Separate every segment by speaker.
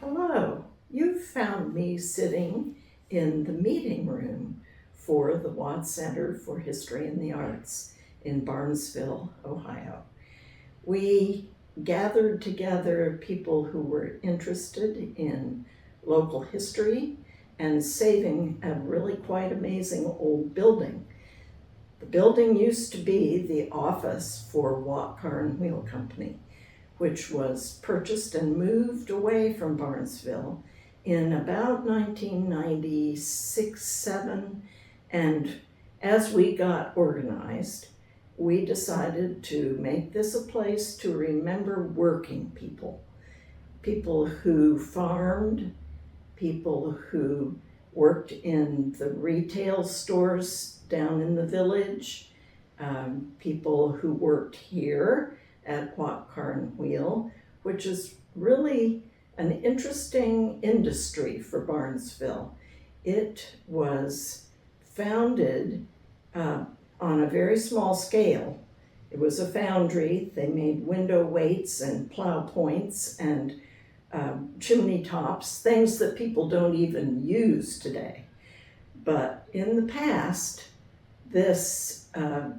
Speaker 1: Hello, you've found me sitting in the meeting room for the Watts Center for History and the Arts in Barnesville, Ohio. We gathered together people who were interested in local history and saving a really quite amazing old building. The building used to be the office for Watt Car and Wheel Company, which was purchased and moved away from Barnesville in about 1996-7. And as we got organized, we decided to make this a place to remember working people. People who farmed, people who worked in the retail stores down in the village, people who worked here at Watt Car and Wheel, which is really an interesting industry for Barnesville. It was founded on a very small scale. It was a foundry. They made window weights and plow points and chimney tops, things that people don't even use today. But in the past, this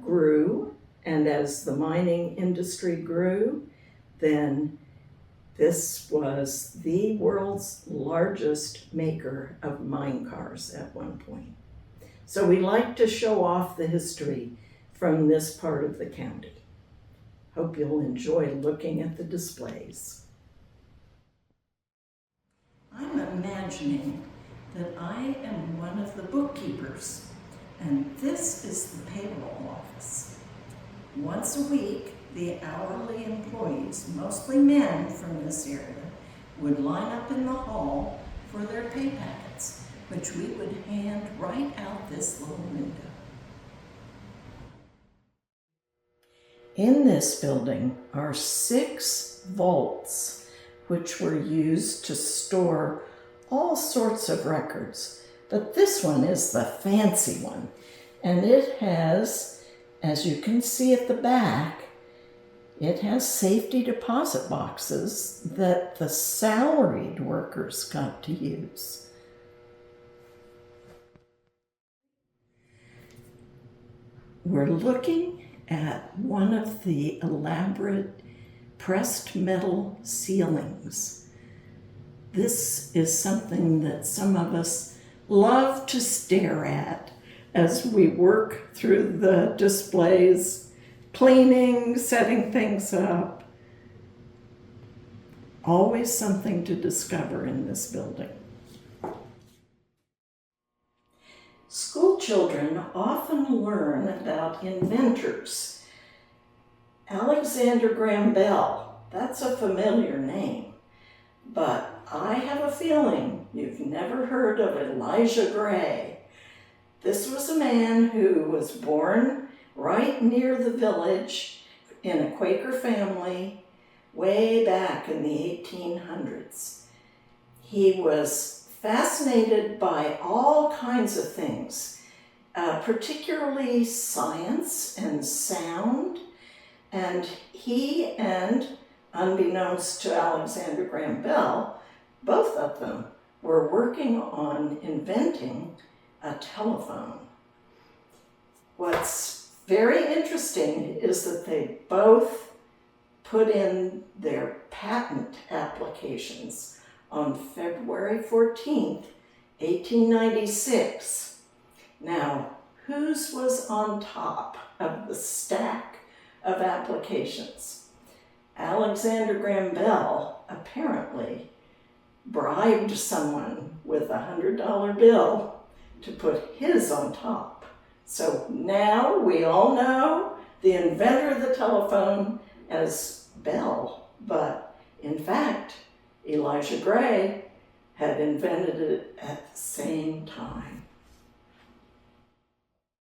Speaker 1: grew, and as the mining industry grew, then this was the world's largest maker of mine cars at one point. So we like to show off the history from this part of the county. Hope you'll enjoy looking at the displays. I'm imagining that I am one of the bookkeepers, and this is the payroll office. Once a week, the hourly employees, mostly men from this area, would line up in the hall for their pay packets, which we would hand right out this little window. In this building are 6 vaults, which were used to store all sorts of records. But this one is the fancy one, and it has, as you can see at the back, it has safety deposit boxes that the salaried workers got to use. We're looking at one of the elaborate pressed metal ceilings. This is something that some of us love to stare at as we work through the displays, cleaning, setting things up. Always something to discover in this building. School children often learn about inventors. Alexander Graham Bell, that's a familiar name, but I have a feeling you've never heard of Elijah Gray. This was a man who was born right near the village in a Quaker family way back in the 1800s. He was fascinated by all kinds of things, particularly science and sound, and he and, unbeknownst to Alexander Graham Bell, both of them were working on inventing a telephone. What's very interesting is that they both put in their patent applications on February 14th, 1896. Now, whose was on top of the stack of applications? Alexander Graham Bell apparently bribed someone with a $100 bill to put his on top. So now we all know the inventor of the telephone as Bell, but in fact, Elijah Gray had invented it at the same time.